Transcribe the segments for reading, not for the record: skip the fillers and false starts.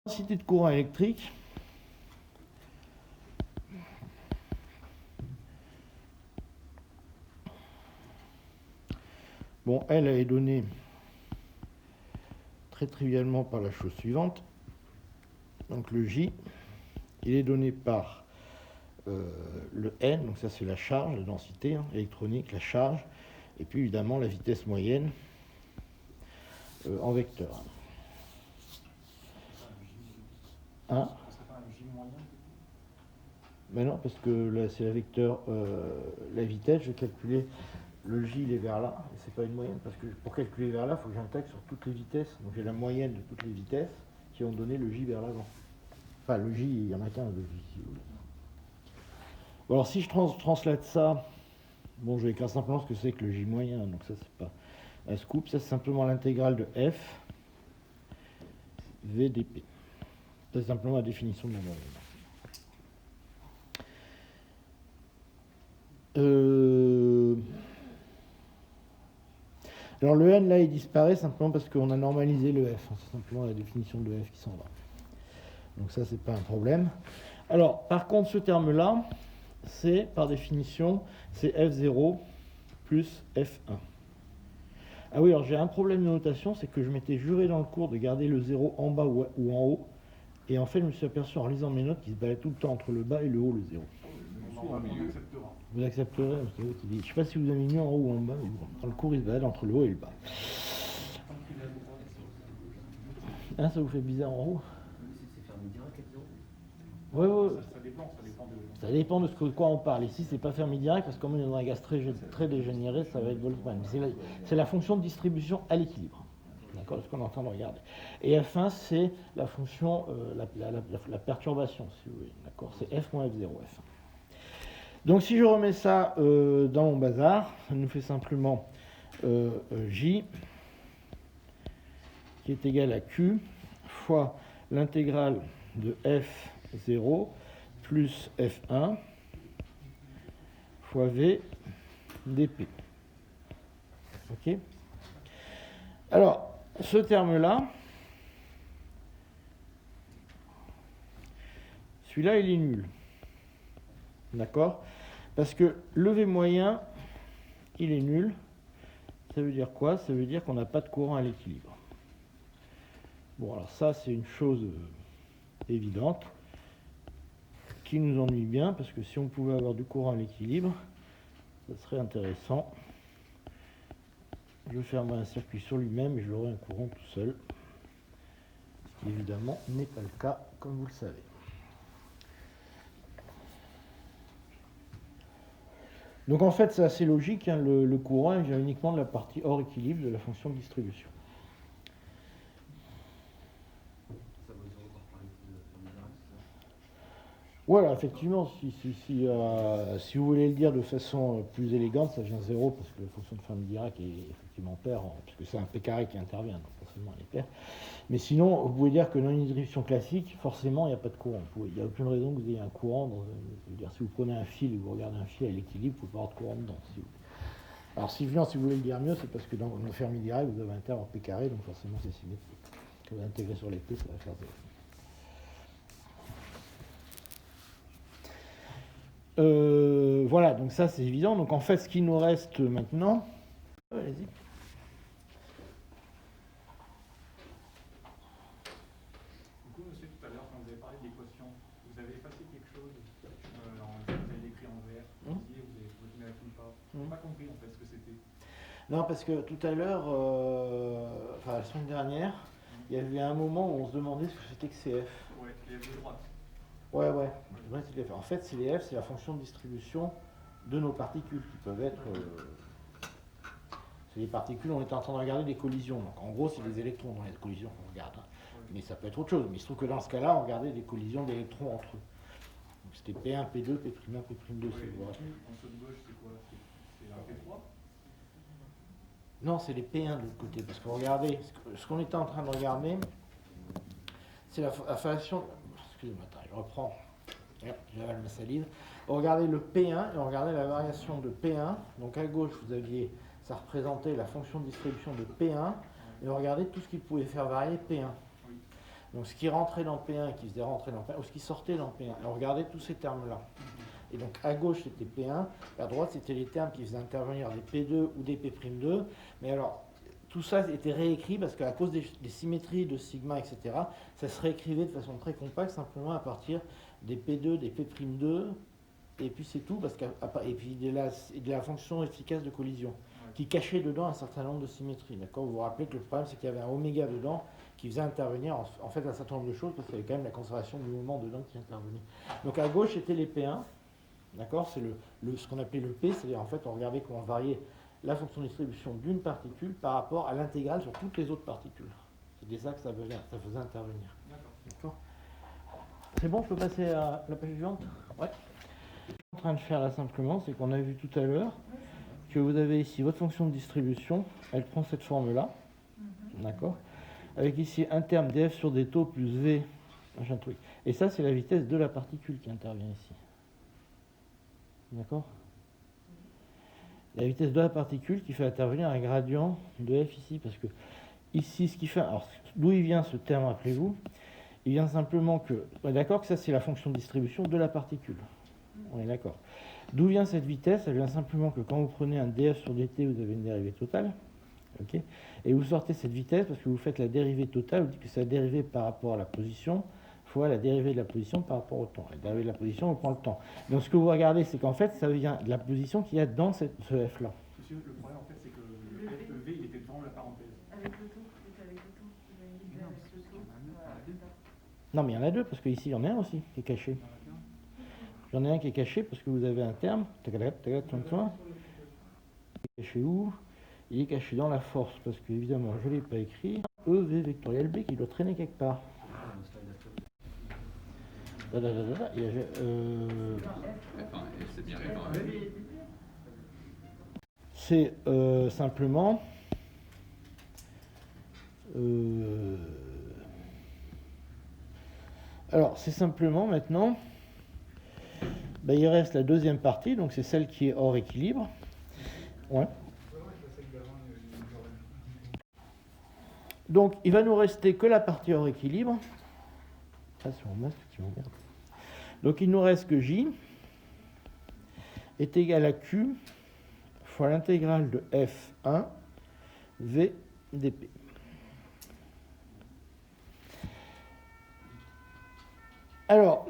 L'intensité de courant électrique, bon, elle est donnée très trivialement par la chose suivante. Donc le J, il est donné par le N, donc ça c'est la charge, la densité électronique, la charge, et puis évidemment la vitesse moyenne en vecteur. Hein? Mais non, parce que là c'est la vecteur, la vitesse, je vais calculer, le J il est vers là, et c'est pas une moyenne, parce que pour calculer vers là, il faut que j'intègre sur toutes les vitesses, donc j'ai la moyenne de toutes les vitesses qui ont donné le J vers l'avant. Enfin le J, il y en a qu'un de J si vous voulez. Bon, alors si je translate ça, bon je vais écrire simplement ce que c'est que le J moyen, donc ça c'est pas un scoop, ça c'est simplement l'intégrale de F VdP. C'est simplement la définition de la moyenne. Alors le N là il disparaît simplement parce qu'on a normalisé le F, c'est simplement la définition de F qui s'en va. Donc ça c'est pas un problème. Alors par contre ce terme là, c'est par définition, c'est F0 plus F1. Ah oui, alors j'ai un problème de notation, c'est que je m'étais juré dans le cours de garder le 0 en bas ou en haut, et en fait je me suis aperçu en lisant mes notes qu'il se baladait tout le temps entre le bas et le haut, le 0. Vous accepterez, c'est vous qui dites. Je ne sais pas si vous avez mis en haut ou en bas, mais bon, dans le cours il se balade entre le haut et le bas. Hein, ça vous fait bizarre en haut? Oui, oui. Ça dépend de ce quoi on parle. Ici, c'est pas fermé direct, parce que comme on est dans un gaz très dégénéré, ça va être Boltzmann. C'est la fonction de distribution à l'équilibre. D'accord, ce qu'on est en train de regarder. Et F1, c'est la fonction, la perturbation, si vous voulez. D'accord, c'est F moins F0, F1. Donc si je remets ça dans mon bazar, ça nous fait simplement J qui est égal à Q fois l'intégrale de F0 plus F1 fois V dP. Ok? Alors, ce terme-là, celui-là, il est nul. D'accord? Parce que le V moyen, il est nul. Ça veut dire quoi? Ça veut dire qu'on n'a pas de courant à l'équilibre. Bon, alors ça, c'est une chose évidente qui nous ennuie bien, parce que si on pouvait avoir du courant à l'équilibre, ça serait intéressant. Je fermerai un circuit sur lui-même et je l'aurai un courant tout seul. Ce qui évidemment n'est pas le cas, comme vous le savez. Donc en fait c'est assez logique, hein, le courant il vient uniquement de la partie hors équilibre de la fonction de distribution. Voilà, effectivement, si vous voulez le dire de façon plus élégante, ça vient 0 parce que la fonction de Fermi-Dirac est effectivement paire, puisque c'est un P carré qui intervient, donc forcément elle est paire. Mais sinon, vous pouvez dire que dans une distribution classique, forcément, il n'y a pas de courant. Il n'y a aucune raison que vous ayez un courant. C'est-à-dire, si vous prenez un fil et que vous regardez un fil à l'équilibre, il ne faut pas avoir de courant dedans. Alors, si vous voulez le dire mieux, c'est parce que dans le Fermi-Dirac, vous avez un terme en P carré, donc forcément c'est symétrique. Quand vous intégrez sur les P, ça va faire 0. Voilà, donc ça c'est évident. Donc en fait, ce qui nous reste maintenant... Allez-y. Du coup, monsieur, tout à l'heure, quand vous avez parlé de l'équation, vous avez effacé quelque chose, vous avez écrit en vert, vous ne l'avez pas. Je n'ai pas compris en fait ce que c'était. Non, parce que tout à l'heure, enfin la semaine dernière, il y avait un moment où on se demandait ce que c'était que CF. Ouais, les F de droite. Ouais. En fait, CF, c'est la fonction de distribution de nos particules qui peuvent être. C'est les particules, on était en train de regarder des collisions. Donc en gros, c'est des électrons dans les collisions qu'on regarde. Mais ça peut être autre chose. Mais il se trouve que dans ce cas-là, on regardait des collisions d'électrons entre eux. Donc c'était P1, P2, P'1, P'2, si vous voulez. En dessous de gauche, c'est quoi? C'est un P3? Non, c'est les P1 de l'autre côté. Parce que regardez, ce qu'on était en train de regarder, c'est la façon. Excusez-moi, je reprends. J'avale ma salive. On regardait le P1 et on regardait la variation de P1. Donc à gauche, vous aviez, ça représentait la fonction de distribution de P1 et on regardait tout ce qui pouvait faire varier P1. Donc ce qui rentrait dans P1 et qui faisait rentrer dans P1, ou ce qui sortait dans P1. Et on regardait tous ces termes-là. Et donc à gauche c'était P1, à droite c'était les termes qui faisaient intervenir des P2 ou des P'2. Mais alors, tout ça était réécrit parce qu'à cause des symétries de sigma, etc., ça se réécrivait de façon très compacte, simplement à partir des P2, des P'2, et puis c'est tout, et puis de la fonction efficace de collision, qui cachait dedans un certain nombre de symétries. D'accord ? Vous vous rappelez que le problème, c'est qu'il y avait un oméga dedans qui faisait intervenir en fait un certain nombre de choses, parce qu'il y avait quand même la conservation du mouvement dedans qui intervenait. Donc à gauche, c'était les P1, d'accord ? C'est ce qu'on appelait le P, c'est-à-dire en fait, on regardait comment varier la fonction de distribution d'une particule par rapport à l'intégrale sur toutes les autres particules. C'était ça que ça faisait intervenir. D'accord ? C'est bon, je peux passer à la page suivante ? Ouais. Ce qu'on est en train de faire là simplement, c'est qu'on a vu tout à l'heure que vous avez ici votre fonction de distribution, elle prend cette forme-là, d'accord ? Avec ici un terme df sur des taux plus v, machin truc. Et ça, c'est la vitesse de la particule qui intervient ici. D'accord ? La vitesse de la particule qui fait intervenir un gradient de f ici, parce que ici, ce qui fait... Alors, d'où il vient ce terme, rappelez-vous ? Il vient simplement que... On est d'accord que ça, c'est la fonction de distribution de la particule. On est d'accord. D'où vient cette vitesse ? Elle vient simplement que quand vous prenez un df sur dt, vous avez une dérivée totale. Okay, et vous sortez cette vitesse parce que vous faites la dérivée totale, vous dites que c'est la dérivée par rapport à la position fois la dérivée de la position par rapport au temps. La dérivée de la position, on prend le temps. Donc ce que vous regardez, c'est qu'en fait, ça vient de la position qu'il y a dans ce f-là. Monsieur, le problème, en fait, c'est que le f, le v, il était devant la parenthèse. Avec le taux, c'était avec le taux. Vous avez dit avec le taux. Non, mais il y en a deux, parce qu'ici, il y en a un aussi qui est caché. J'en ai un qui est caché parce que vous avez un terme. Il est caché où ? Il est caché dans la force, parce que évidemment, je ne l'ai pas écrit. EV vectoriel B qui doit traîner quelque part. C'est bien c'est simplement alors c'est simplement maintenant il reste la deuxième partie, donc c'est celle qui est hors équilibre. Ouais. Donc il va nous rester que la partie hors équilibre. Ah, c'est mon masque qui m'emmerde. Donc il nous reste que J est égal à Q fois l'intégrale de F1 V dP. Alors,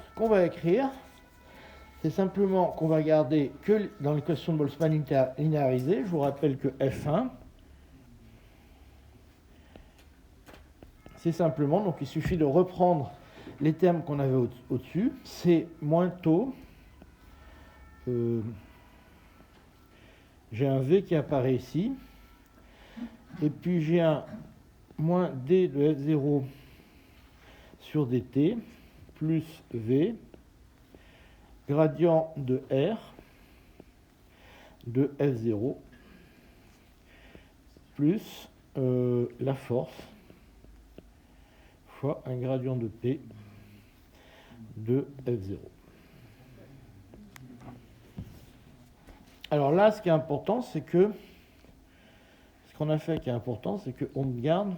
ce qu'on va écrire, c'est simplement qu'on va garder que dans l'équation de Boltzmann linéarisée. Je vous rappelle que F1, c'est simplement, donc il suffit de reprendre les termes qu'on avait au-dessus, c'est moins taux. J'ai un V qui apparaît ici, et puis j'ai un moins D de F0 sur dt, plus V, gradient de R, de F0, plus la force, fois un gradient de P, de F0. Alors là, ce qui est important, c'est que ce qu'on a fait qui est important, c'est qu'on garde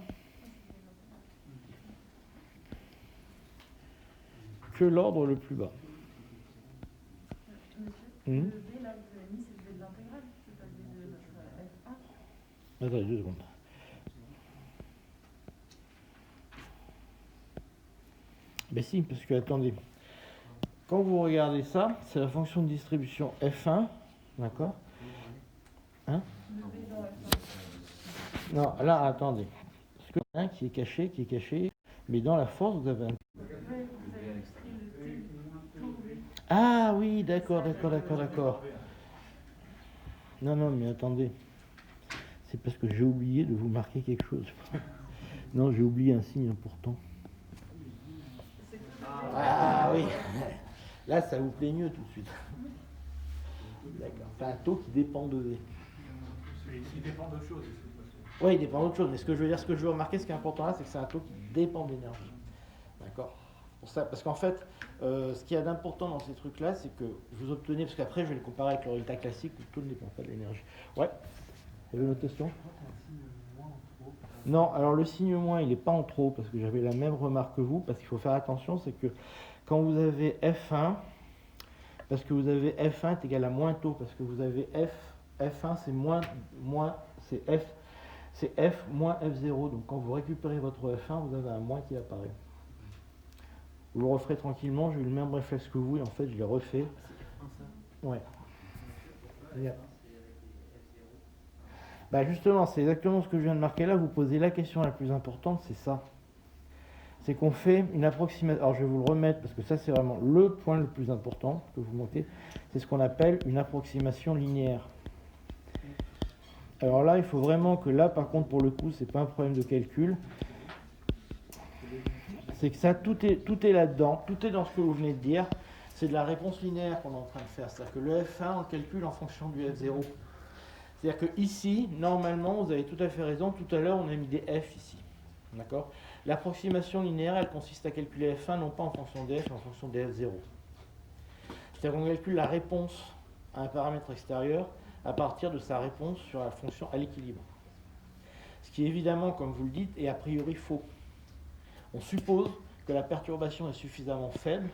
que l'ordre le plus bas. Monsieur, le V, là, vous avez mis, c'est le V de l'intégrale, c'est pas le V de notre F1. Attendez 2 secondes. Ben si, parce que, attendez, quand vous regardez ça, c'est la fonction de distribution F1, d'accord ? Hein ? Non, là, attendez. Parce que un qui est caché, mais dans la force, vous avez un... Ah oui, d'accord. Non, mais attendez. C'est parce que j'ai oublié de vous marquer quelque chose. Non, j'ai oublié un signe important. Ah oui. Là, ça vous plaît mieux tout de suite. D'accord. C'est un taux qui dépend de V. Il dépend d'autre chose. Oui, il dépend d'autre chose. Mais ce que je veux remarquer, ce qui est important là, c'est que c'est un taux qui dépend de l'énergie. D'accord ? Pour ça, parce qu'en fait, ce qu'il y a d'important dans ces trucs-là, c'est que vous obtenez, parce qu'après, je vais le comparer avec le résultat classique où le taux ne dépend pas de l'énergie. Ouais. Vous avez une autre question ? Non, alors le signe moins, il n'est pas en trop, parce que j'avais la même remarque que vous, parce qu'il faut faire attention, c'est que quand vous avez F1, parce que vous avez F1 est égal à moins taux, parce que vous avez F1 c'est c'est F moins F0, donc quand vous récupérez votre F1, vous avez un moins qui apparaît. Vous le referez tranquillement, j'ai eu le même réflexe que vous, et en fait je l'ai refait. Ouais. Bah justement, c'est exactement ce que je viens de marquer là, vous posez la question la plus importante, c'est ça. C'est qu'on fait une approximation, alors je vais vous le remettre parce que ça c'est vraiment le point le plus important que vous montez, c'est ce qu'on appelle une approximation linéaire. Alors là, il faut vraiment que là, par contre, pour le coup, c'est pas un problème de calcul, c'est que ça, tout est là-dedans, tout est dans ce que vous venez de dire, c'est de la réponse linéaire qu'on est en train de faire, c'est-à-dire que le F1, on le calcule en fonction du F0. C'est-à-dire que ici, normalement, vous avez tout à fait raison, tout à l'heure, on a mis des F ici. D'accord ? L'approximation linéaire, elle consiste à calculer F1 non pas en fonction des F, mais en fonction des F0. C'est-à-dire qu'on calcule la réponse à un paramètre extérieur à partir de sa réponse sur la fonction à l'équilibre. Ce qui évidemment, comme vous le dites, est a priori faux. On suppose que la perturbation est suffisamment faible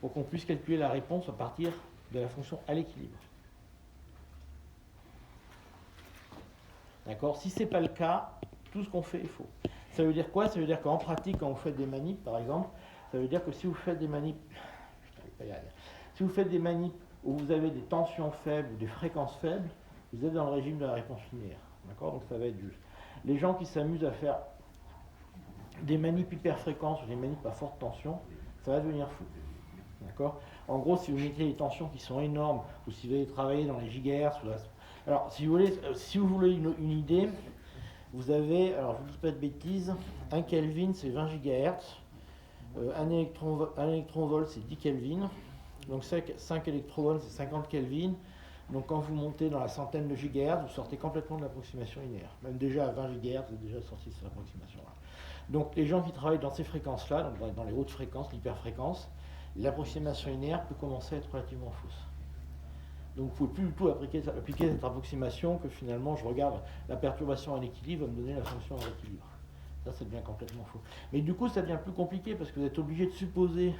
pour qu'on puisse calculer la réponse à partir de la fonction à l'équilibre. D'accord ? Si ce n'est pas le cas, tout ce qu'on fait est faux. Ça veut dire quoi ? Ça veut dire qu'en pratique, quand vous faites des manips, par exemple, ça veut dire que si vous faites des manips, où vous avez des tensions faibles ou des fréquences faibles, vous êtes dans le régime de la réponse linéaire. D'accord ? Donc ça va être juste. Les gens qui s'amusent à faire des manips hyperfréquences ou des manips à forte tension, ça va devenir fou. D'accord ? En gros, si vous mettez des tensions qui sont énormes, ou si vous allez travailler dans les gigahertz, alors si vous voulez une idée, vous avez, alors je ne vous dis pas de bêtises, 1 Kelvin c'est 20 GHz, un électronvolt c'est 10 Kelvin, donc 5 électronvolts c'est 50 Kelvin, donc quand vous montez dans la centaine de gigahertz, vous sortez complètement de l'approximation linéaire. Même déjà à 20 GHz, vous êtes déjà sorti de cette approximation-là. Donc les gens qui travaillent dans ces fréquences-là, donc dans les hautes fréquences, l'hyperfréquence, l'approximation linéaire peut commencer à être relativement fausse. Donc vous ne pouvez plus du tout appliquer cette approximation que finalement je regarde la perturbation à l'équilibre va me donner la fonction à l'équilibre. Ça devient complètement faux. Mais du coup ça devient plus compliqué parce que vous êtes obligé de supposer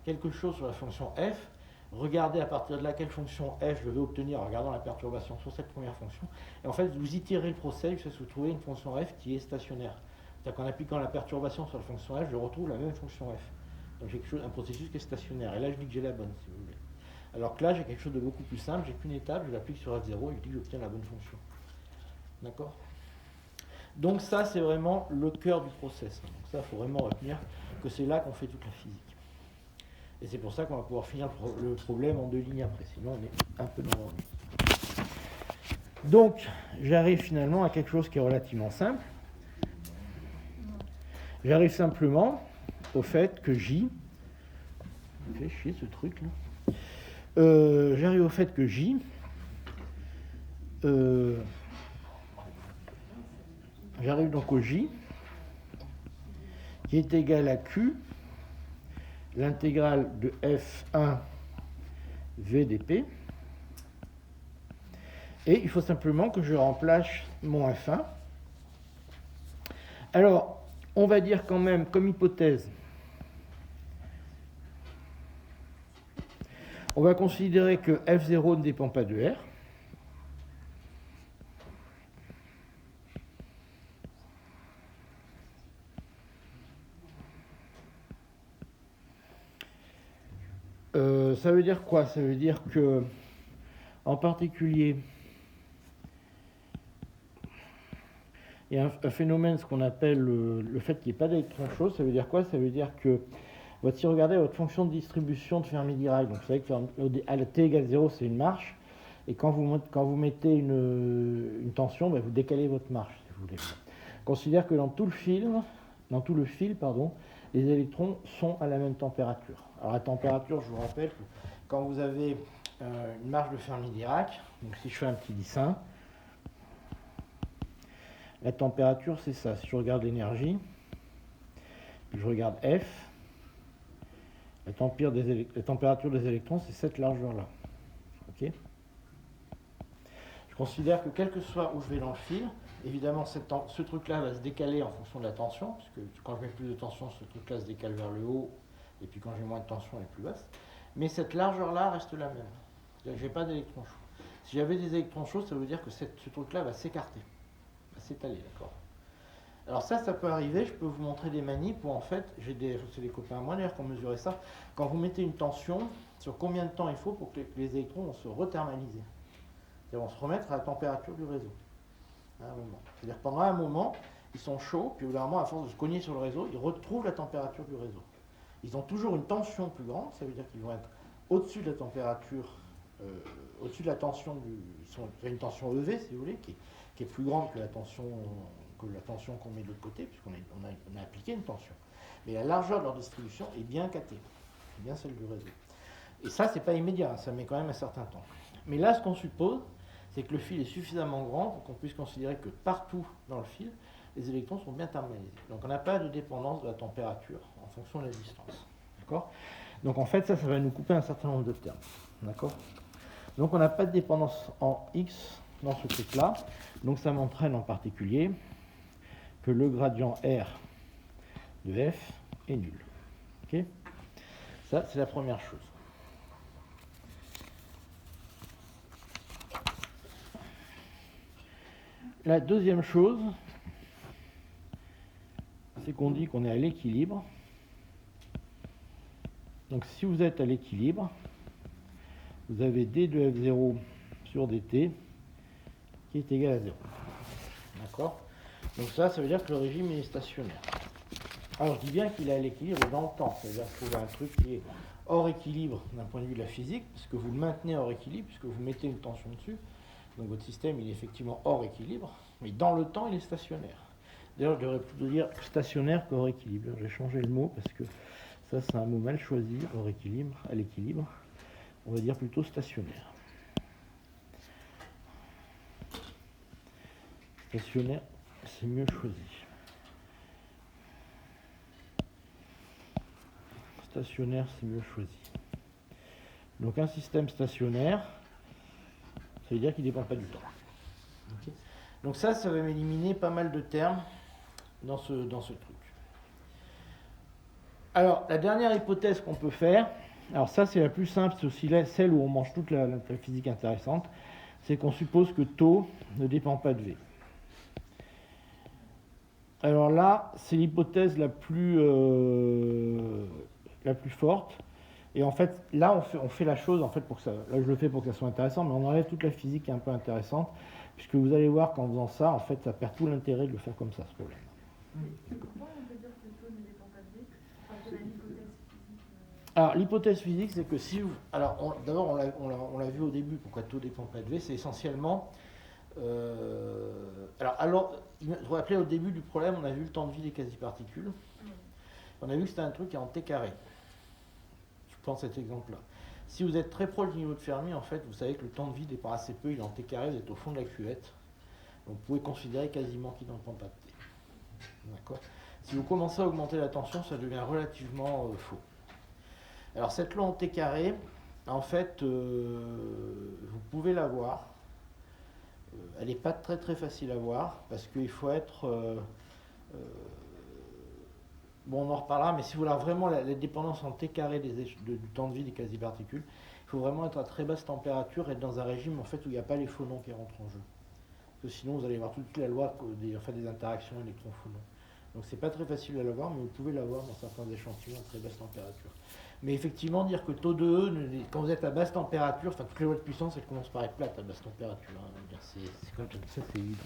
quelque chose sur la fonction f, regarder à partir de là quelle fonction f je vais obtenir en regardant la perturbation sur cette première fonction, et en fait vous itérez le procès jusqu'à ce que vous trouvez une fonction f qui est stationnaire. C'est-à-dire qu'en appliquant la perturbation sur la fonction f, je retrouve la même fonction f. Donc j'ai un processus qui est stationnaire, et là je dis que j'ai la bonne si vous voulez. Alors que là, j'ai quelque chose de beaucoup plus simple, j'ai qu'une étape, je l'applique sur F0 et je dis que j'obtiens la bonne fonction. D'accord ? Donc ça, c'est vraiment le cœur du process. Donc ça, il faut vraiment retenir que c'est là qu'on fait toute la physique. Et c'est pour ça qu'on va pouvoir finir le problème en 2 lignes après, sinon on est un peu dans l'ennui. Donc, j'arrive finalement à quelque chose qui est relativement simple. J'arrive simplement au fait que J... Ça me fait chier ce truc là. J'arrive au fait que J j'arrive donc au J qui est égal à Q l'intégrale de F1 VdP, et il faut simplement que je remplace mon F1. Alors on va dire quand même comme hypothèse, on va considérer que F0 ne dépend pas de R. Ça veut dire quoi ? Ça veut dire que, en particulier, il y a un phénomène, ce qu'on appelle le fait qu'il n'y ait pas d'électrons chauds. Ça veut dire quoi ? Ça veut dire que, si vous regardez votre fonction de distribution de Fermi-Dirac, donc vous savez que à la t égale 0, c'est une marche, et quand vous mettez une tension, vous décalez votre marche, si vous voulez. Considère que dans tout le fil, les électrons sont à la même température. Alors la température, je vous rappelle que quand vous avez une marche de Fermi-Dirac, donc si je fais un petit dessin, la température c'est ça. Si je regarde l'énergie, je regarde F, la température des électrons c'est cette largeur-là. Ok ? Je considère que quel que soit où je vais dans le fil, évidemment, ce truc-là va se décaler en fonction de la tension, puisque quand je mets plus de tension, ce truc-là se décale vers le haut, et puis quand j'ai moins de tension, elle est plus basse. Mais cette largeur-là reste la même. C'est-à-dire que je n'ai pas d'électrons chauds. Si j'avais des électrons chauds, ça veut dire que ce truc-là va s'écarter, va s'étaler, d'accord. Alors ça peut arriver, je peux vous montrer des manips où en fait, c'est des copains à moi d'ailleurs qui ont mesuré ça. Quand vous mettez une tension, sur combien de temps il faut pour que les électrons vont se rethermaliser. C'est-à-dire vont se remettre à la température du réseau. À un moment. C'est-à-dire pendant un moment, ils sont chauds, puis au bout d'un moment, à force de se cogner sur le réseau, ils retrouvent la température du réseau. Ils ont toujours une tension plus grande, ça veut dire qu'ils vont être au-dessus de la température, au-dessus de la tension une tension EV, si vous voulez, qui est plus grande que la tension qu'on met de l'autre côté, puisqu'on a appliqué une tension. Mais la largeur de leur distribution est bien catée, c'est bien celle du réseau. Et ça, c'est pas immédiat, ça met quand même un certain temps. Mais là, ce qu'on suppose, c'est que le fil est suffisamment grand pour qu'on puisse considérer que partout dans le fil, les électrons sont bien thermalisés. Donc on n'a pas de dépendance de la température en fonction de la distance. D'accord ? Donc en fait, ça va nous couper un certain nombre de termes. D'accord ? Donc on n'a pas de dépendance en X dans ce truc-là. Donc ça m'entraîne en particulier que le gradient R de F est nul. Ok ? Ça, c'est la première chose. La deuxième chose, c'est qu'on dit qu'on est à l'équilibre. Donc si vous êtes à l'équilibre, vous avez d de f0 sur dt qui est égal à 0. D'accord ? Donc ça veut dire que le régime est stationnaire. Alors je dis bien qu'il est à l'équilibre dans le temps. C'est-à-dire qu'il faut un truc qui est hors équilibre d'un point de vue de la physique, parce que vous le maintenez hors équilibre, puisque vous mettez une tension dessus. Donc votre système, il est effectivement hors équilibre, mais dans le temps, il est stationnaire. D'ailleurs, je devrais plutôt dire stationnaire qu'hors équilibre. J'ai changé le mot parce que ça, c'est un mot mal choisi, hors équilibre, à l'équilibre. On va dire plutôt stationnaire. Stationnaire, c'est mieux choisi. Stationnaire, c'est mieux choisi. Donc un système stationnaire, ça veut dire qu'il ne dépend pas du temps. Okay. Donc ça va m'éliminer pas mal de termes dans ce truc. Alors, la dernière hypothèse qu'on peut faire, alors ça c'est la plus simple, c'est aussi celle où on mange toute la physique intéressante, c'est qu'on suppose que tau ne dépend pas de V. Alors là, c'est l'hypothèse la plus forte. Et en fait, là, on fait la chose, en fait, pour que ça, là je le fais pour que ça soit intéressant, mais on enlève toute la physique qui est un peu intéressante, puisque vous allez voir qu'en faisant ça, en fait, ça perd tout l'intérêt de le faire comme ça, ce problème. Pourquoi on peut dire que le taux ne dépend pas de V ? Enfin, quelle est l'hypothèse physique Alors, l'hypothèse physique, c'est que si vous... Alors, d'abord, on l'a vu au début, pourquoi taux ne dépend pas de V, c'est essentiellement... Alors, je vous rappelez, au début du problème, on a vu le temps de vie des quasi-particules. On a vu que c'était un truc qui est en T carré. Je prends cet exemple-là. Si vous êtes très proche du niveau de Fermi, en fait, vous savez que le temps de vie dépend assez peu, il est en T carré, vous êtes au fond de la cuvette. Donc vous pouvez considérer quasiment qu'il n'en prend pas de T. D'accord ? Si vous commencez à augmenter la tension, ça devient relativement faux. Alors cette loi en T carré, en fait, vous pouvez la voir. Elle n'est pas très très facile à voir, parce qu'il faut être... bon, on en reparlera, mais si vous voulez vraiment la dépendance en T carré du temps de vie des quasi-particules, il faut vraiment être à très basse température et être dans un régime en fait, où il n'y a pas les phonons qui rentrent en jeu. Parce que sinon, vous allez voir toute la loi des interactions électron-phonons. Donc c'est pas très facile à la voir, mais vous pouvez la voir dans certains échantillons à très basse température. Mais effectivement, dire que taux de E, quand vous êtes à basse température, enfin toutes les lois de puissance, elles commencent par être plates à basse température. Hein. C'est comme ça, c'est évident.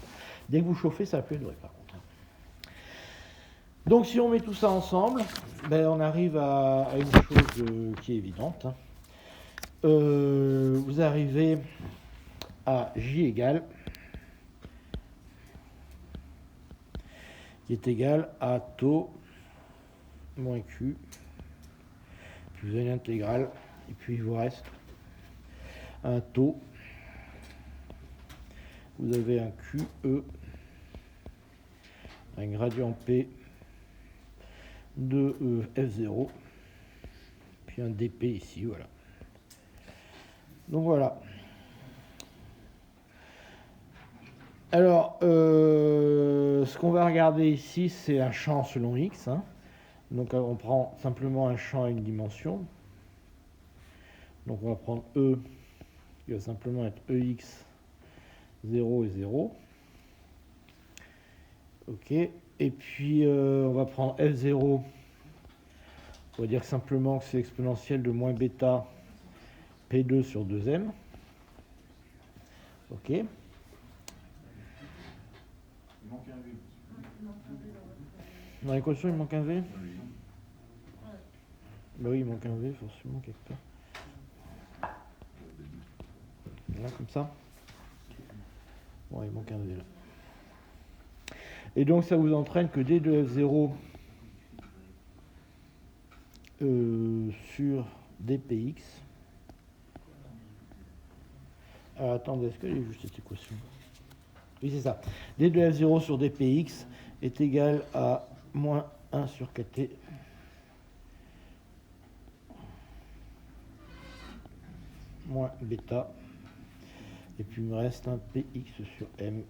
Dès que vous chauffez, ça va plus durer par contre. Donc si on met tout ça ensemble, ben, on arrive à une chose qui est évidente. Hein. Vous arrivez à J égale, qui est égal à tau moins Q, puis vous avez l'intégrale, et puis il vous reste un taux, vous avez un QE, un gradient P de F0, puis un dP ici, voilà. Donc voilà. Alors, ce qu'on va regarder ici, c'est un champ selon x. Hein. Donc, on prend simplement un champ à une dimension. Donc, on va prendre E, qui va simplement être EX 0 et 0. Ok. Et puis, on va prendre F0. On va dire simplement que c'est l'exponentielle de moins bêta P2 sur 2M. Ok. Il manque un V. Dans l'équation, il manque un V. Bah oui, il manque un V, forcément, quelque part. Là, comme ça. Bon, il manque un V, là. Et donc, ça vous entraîne que d de F0 sur dpx. Alors, attendez, est-ce que j'ai juste cette équation? Oui, c'est ça. d de F0 sur dpx est égal à moins 1 sur kt moins bêta. Et puis, il me reste un px sur m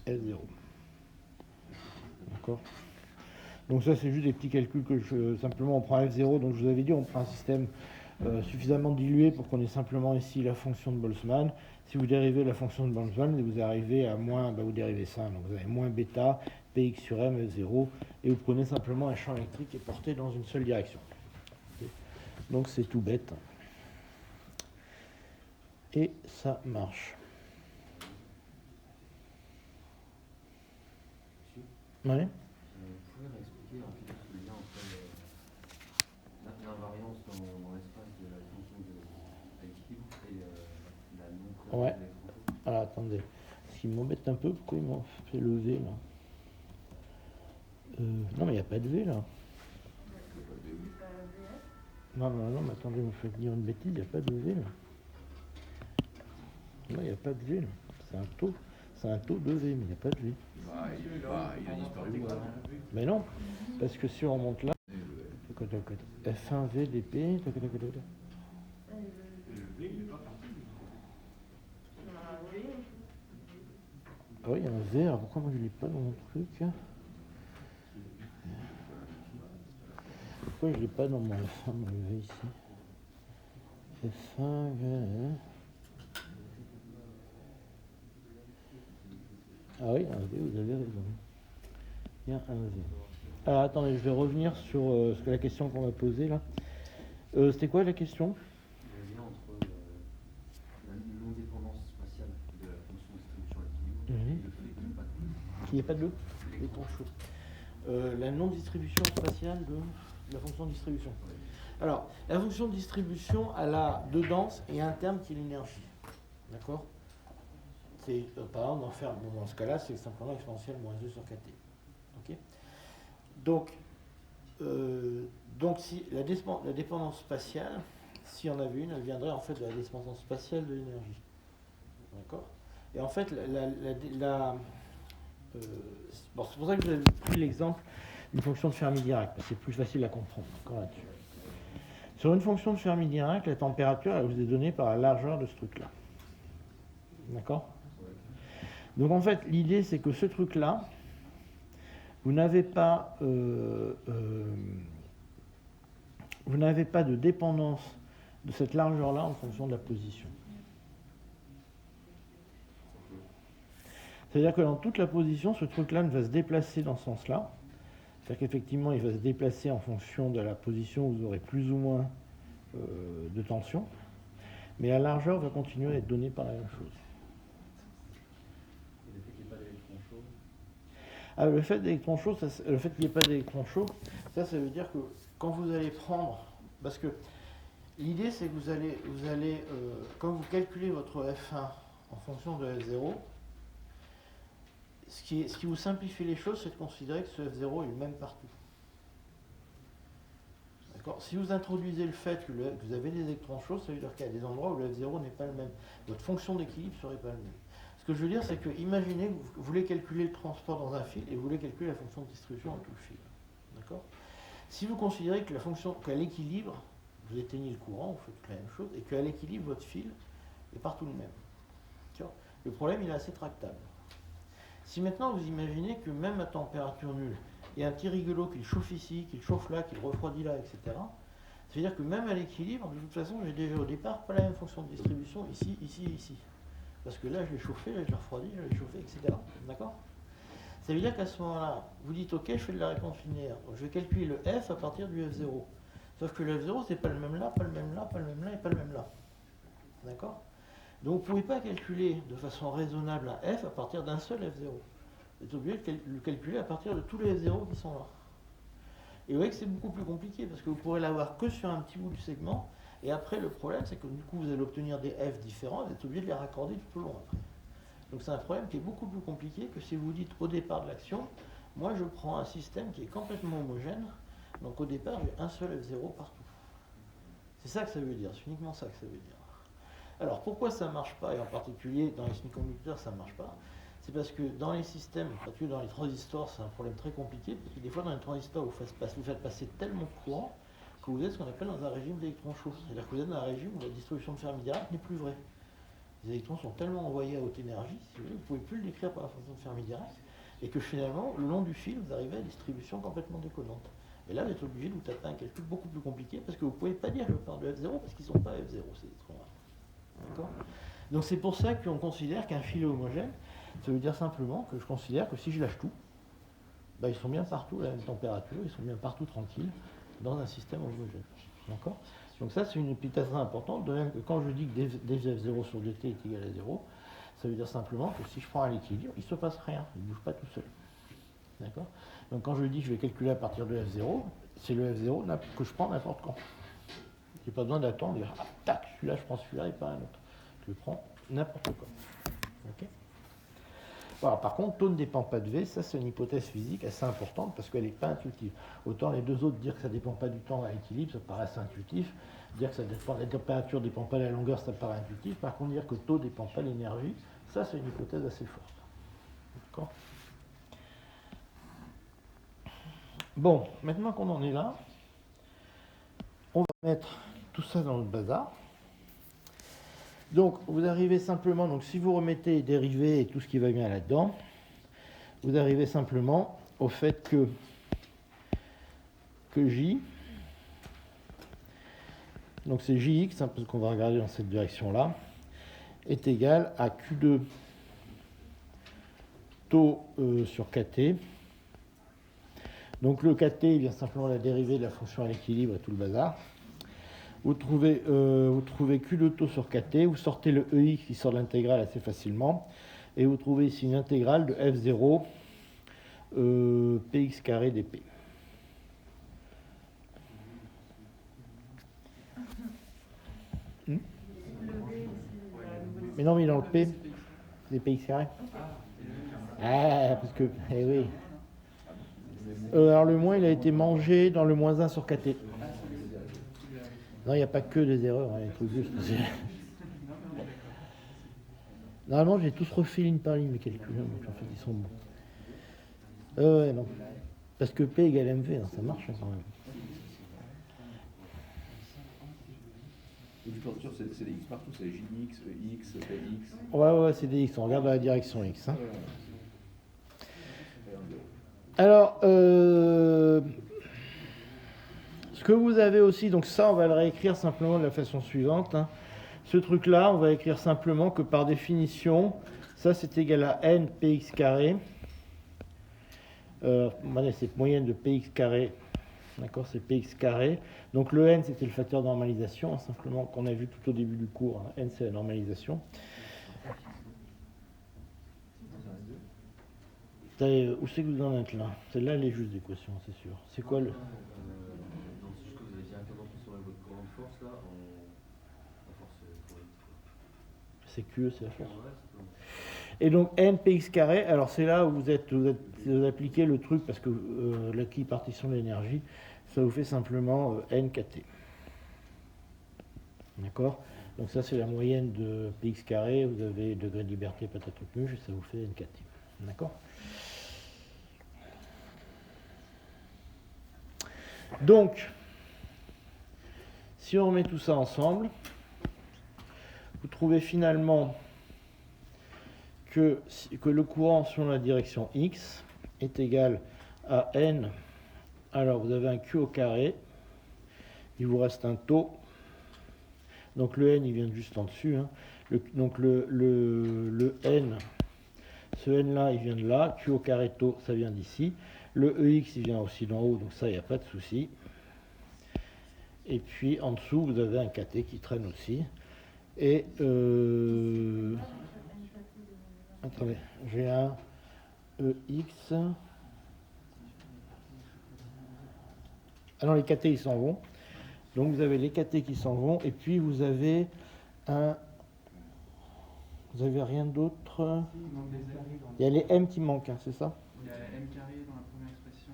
F0. D'accord? Donc ça, c'est juste des petits calculs que simplement on prend F0. Donc je vous avais dit, on prend un système suffisamment dilué pour qu'on ait simplement ici la fonction de Boltzmann. Si vous dérivez la fonction de Boltzmann, vous arrivez à moins, vous dérivez ça. Donc vous avez moins bêta, px sur m, F0, et vous prenez simplement un champ électrique qui est porté dans une seule direction. Donc c'est tout bête. Et ça marche. Ouais. Vous pouvez réexpliquer rapidement le lien entre l'invariance dans l'espace de la fonction d'équilibre et la non-présence Ouais. de l'électron? Alors attendez, ce qui m'embête un peu, pourquoi ils m'ont fait le V là? Non mais il n'y a pas de V là. Non, mais attendez, vous faites dire une bêtise, il n'y a pas de V là. Non, il n'y a pas de V là. C'est un taux de V, mais il n'y a pas de V. Il a disparu. Mais non, parce que si on remonte là, F1V dp, Le V, il n'est pas parti. ah oui, il y a un V, alors pourquoi moi je ne l'ai pas dans mon truc? Pourquoi je ne l'ai pas dans mon F1, le V ici? F1, V. Ah oui, un V, vous avez raison. Il y a un V. Alors attendez, je vais revenir sur la question qu'on m'a posée là. C'était quoi la question? Le lien entre la non-dépendance spatiale de la fonction de distribution à l'équilibre et le fait qu'il n'y ait pas de Qu'il n'y ait pas de électrons chauds. La non-distribution spatiale de la fonction de distribution. Alors, la fonction de distribution, elle a deux denses et un terme qui est l'énergie. D'accord? C'est, par exemple, dans ce cas-là, c'est simplement exponentielle moins 2 sur kt. Ok? Donc si la dépendance spatiale, si on avait une, elle viendrait en fait de la dépendance spatiale de l'énergie. D'accord? Et en fait, bon, c'est pour ça que vous avez pris l'exemple d'une fonction de Fermi-Dirac, parce que c'est plus facile à comprendre. Là-dessus. Sur une fonction de Fermi-Dirac, la température, elle vous est donnée par la largeur de ce truc-là. D'accord? Donc en fait, l'idée, c'est que ce truc-là, vous n'avez pas de dépendance de cette largeur-là en fonction de la position. C'est-à-dire que dans toute la position, ce truc-là ne va se déplacer dans ce sens-là. C'est-à-dire qu'effectivement, il va se déplacer en fonction de la position où vous aurez plus ou moins de tension. Mais la largeur va continuer à être donnée par la même chose. Et le fait qu'il n'y ait pas d'électrons chauds? Ah, le fait qu'il n'y ait pas d'électrons chauds, ça veut dire que quand vous allez prendre... Parce que l'idée, c'est que vous allez quand vous calculez votre F1 en fonction de F0, ce qui vous simplifie les choses, c'est de considérer que ce F0 est le même partout. D'accord? Si vous introduisez le fait que vous avez des électrons chauds, ça veut dire qu'il y a des endroits où le F0 n'est pas le même. Votre fonction d'équilibre ne serait pas le même. Ce que je veux dire, c'est que imaginez que vous voulez calculer le transport dans un fil et vous voulez calculer la fonction de distribution dans tout le fil. D'accord? Si vous considérez que qu'à l'équilibre, vous éteignez le courant, vous faites la même chose, et qu'à l'équilibre, votre fil est partout le même. Le problème, il est assez tractable. Si maintenant vous imaginez que même à température nulle, il y a un petit rigolo qui le chauffe ici, qui le chauffe là, qui le refroidit là, etc. Ça veut dire que même à l'équilibre, de toute façon, j'ai déjà au départ pas la même fonction de distribution ici, ici et ici. Parce que là, je l'ai chauffé, là, je l'ai refroidi, je l'ai chauffé, etc. D'accord? Ça veut dire qu'à ce moment-là, vous dites, ok, je fais de la réponse linéaire. Donc, je vais calculer le F à partir du F0. Sauf que le F0, c'est pas le même là, pas le même là, pas le même là et pas le même là. D'accord? Donc, vous ne pouvez pas calculer de façon raisonnable un F à partir d'un seul F0. Vous êtes obligé de le calculer à partir de tous les F0 qui sont là. Et vous voyez que c'est beaucoup plus compliqué parce que vous pourrez l'avoir que sur un petit bout du segment. Et après, le problème, c'est que du coup, vous allez obtenir des F différents et vous êtes obligé de les raccorder tout au long après. Donc, c'est un problème qui est beaucoup plus compliqué que si vous dites au départ de l'action, moi, je prends un système qui est complètement homogène. Donc, au départ, j'ai un seul F0 partout. C'est ça que ça veut dire. C'est uniquement ça que ça veut dire. Alors, pourquoi ça ne marche pas, et en particulier dans les semi-conducteurs, ça ne marche pas? C'est parce que dans les systèmes, en particulier dans les transistors, c'est un problème très compliqué, parce que des fois dans les transistors, vous faites passer tellement de courant que vous êtes ce qu'on appelle dans un régime d'électrons chauds. C'est-à-dire que vous êtes dans un régime où la distribution de Fermi-Dirac n'est plus vraie. Les électrons sont tellement envoyés à haute énergie, si vous voulez, vous ne pouvez plus le décrire par la fonction de Fermi-Dirac, et que finalement, le long du fil, vous arrivez à une distribution complètement déconnante. Et là, vous êtes obligé de vous taper un calcul beaucoup plus compliqué, parce que vous ne pouvez pas dire je pars de F0, parce qu'ils ne sont pas F0, ces électrons-là. D'accord? Donc c'est pour ça qu'on considère qu'un fil est homogène. Ça veut dire simplement que je considère que si je lâche tout, bah, ils sont bien partout à la même température, ils sont bien partout tranquilles dans un système homogène. D'accord? Donc ça, c'est une hypothèse très importante. De même que quand je dis que df0 sur dt est égal à 0, ça veut dire simplement que si je prends un équilibre, il ne se passe rien, il ne bouge pas tout seul. D'accord? Donc quand je dis que je vais calculer à partir de f0, c'est le f0 que je prends n'importe quand. Je n'ai pas besoin d'attendre, de dire, ah, tac, celui-là, je prends celui-là et pas un autre. Je le prends n'importe quoi. Okay. Voilà, par contre, taux ne dépend pas de V, ça c'est une hypothèse physique assez importante parce qu'elle n'est pas intuitive. Autant les deux autres dire que ça ne dépend pas du temps à l'équilibre, ça paraît assez intuitif. Dire que ça dépend, la température ne dépend pas de la longueur, ça paraît intuitif. Par contre, dire que le taux ne dépend pas de l'énergie, ça c'est une hypothèse assez forte. D'accord? Bon, maintenant qu'on en est là, on va mettre tout ça dans le bazar. Donc, vous arrivez simplement, donc si vous remettez les dérivés et tout ce qui va bien là-dedans, vous arrivez simplement au fait que J, donc c'est Jx, hein, parce qu'on va regarder dans cette direction-là, est égal à Q2 taux sur Kt. Donc le Kt, il vient simplement la dérivée de la fonction à l'équilibre et tout le bazar. Vous trouvez Q2 taux sur Kt, vous sortez le EX qui sort de l'intégrale assez facilement, et vous trouvez ici une intégrale de F0 px carré dp. Mais non, mais dans le P, c'est px carré. Ah, parce que, eh oui. Alors le moins, il a été mangé dans le moins 1 sur Kt. Non, il n'y a pas que des erreurs, hein, les trucs justes. Normalement, j'ai tous refait ligne par ligne mes calculs, donc en fait, ils sont bons. Ouais, non. Parce que P égale MV, hein, ça marche quand même. C'est des X partout, c'est JX, X, PX. Ouais, c'est des X, on regarde dans la direction X. Hein. Alors, ce que vous avez aussi, donc ça, on va le réécrire simplement de la façon suivante. Hein. Ce truc-là, on va écrire simplement que par définition, ça c'est égal à n px carré. C'est moyenne de px carré. D'accord, c'est px carré. Donc le n, c'était le facteur de normalisation, hein, simplement qu'on a vu tout au début du cours. Hein. N, c'est la normalisation. Où c'est que vous en êtes là? Celle-là, elle est juste d'équation, c'est sûr. C'est quoi le... Non, c'est juste que vous avez directement transformé votre courant de force là en force courante. C'est QE, c'est la force. Et donc n px carré, alors c'est là où vous appliquez le truc parce que l'équipartition de l'énergie, ça vous fait simplement n kt. D'accord? Donc ça c'est la moyenne de px carré, vous avez degré de liberté patatruc-muche et ça vous fait n kt. D'accord? Donc, si on remet tout ça ensemble, vous trouvez finalement que le courant selon la direction X est égal à N. Alors vous avez un Q au carré, il vous reste un taux, donc le N il vient juste en dessus, hein. Donc le N, ce N là il vient de là, Q au carré taux ça vient d'ici, le EX il vient aussi d'en haut, donc ça il n'y a pas de souci. Et puis en dessous vous avez un KT qui traîne aussi. Et attendez, j'ai un EX. Ah non, les KT ils s'en vont. Donc vous avez les KT qui s'en vont, et puis vous avez un. Vous avez rien d'autre. Il y a les M qui manquent, hein, c'est ça? Il y a M carré dans la première expression.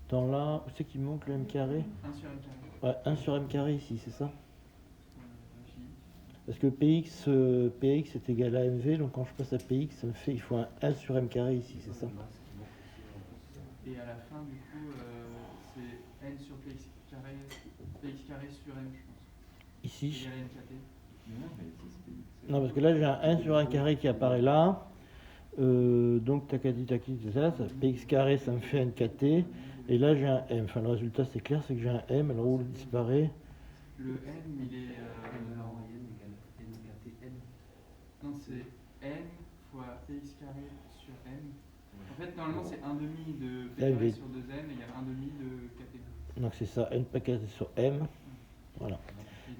Dans la. Où c'est qu'il manque le M carré? 1 sur M carré. Ouais, 1 sur M carré ici, c'est ça? J. Parce que PX est égal à MV, donc quand je passe à PX, ça me fait, il faut un 1 sur M carré ici, c'est ça? Et à la fin, du coup, c'est N sur PX carré sur M, je pense. Ici? Égal à NKT. Non, parce que là, j'ai un 1 sur 1 carré qui apparaît là. Donc, takati, c'est ça. PX carré, ça me fait NKT. Et là, j'ai un M. Enfin, le résultat, c'est clair, c'est que j'ai un M. Alors, où il disparaît? Le M, il est. Non, c'est N fois PX carré sur M. En fait, normalement, c'est 1 demi de P carré sur 2N et il y a 1 demi de KT. Donc, c'est ça, N paquet sur M. Voilà.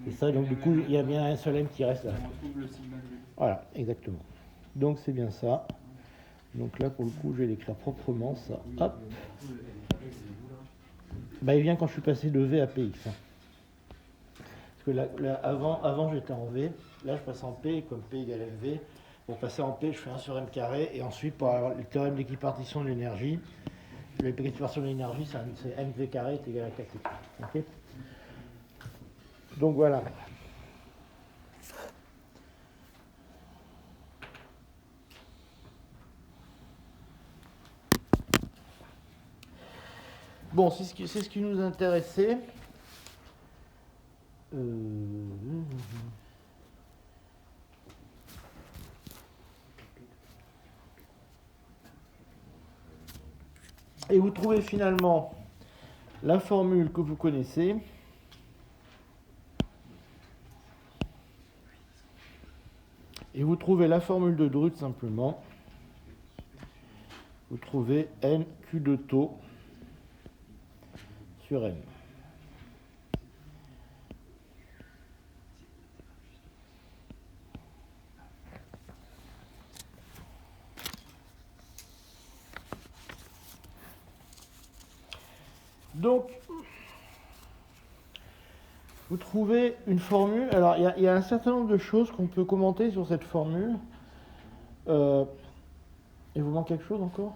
Et ça, donc, du coup, il y a bien un seul M qui reste là. On retrouve le sigma de V. Voilà, exactement. Donc, c'est bien ça. Donc là, pour le coup, je vais l'écrire proprement, ça. Hop. Bah, il vient quand je suis passé de V à PX. Hein. Parce que là, avant j'étais en V. Là, je passe en P, comme P égale MV. Pour passer en P, je fais 1 sur M carré. Et ensuite, pour avoir le théorème d'équipartition de l'énergie, l'équipartition de l'énergie, c'est MV carré est égal à KT. Ok. Donc voilà. Bon, c'est ce qui nous intéressait. Et vous trouvez finalement la formule que vous connaissez. Et vous trouvez la formule de Drude simplement. Vous trouvez NQ de taux sur M. Donc, vous trouvez une formule. Alors, il y a un certain nombre de choses qu'on peut commenter sur cette formule. Il vous manque quelque chose encore?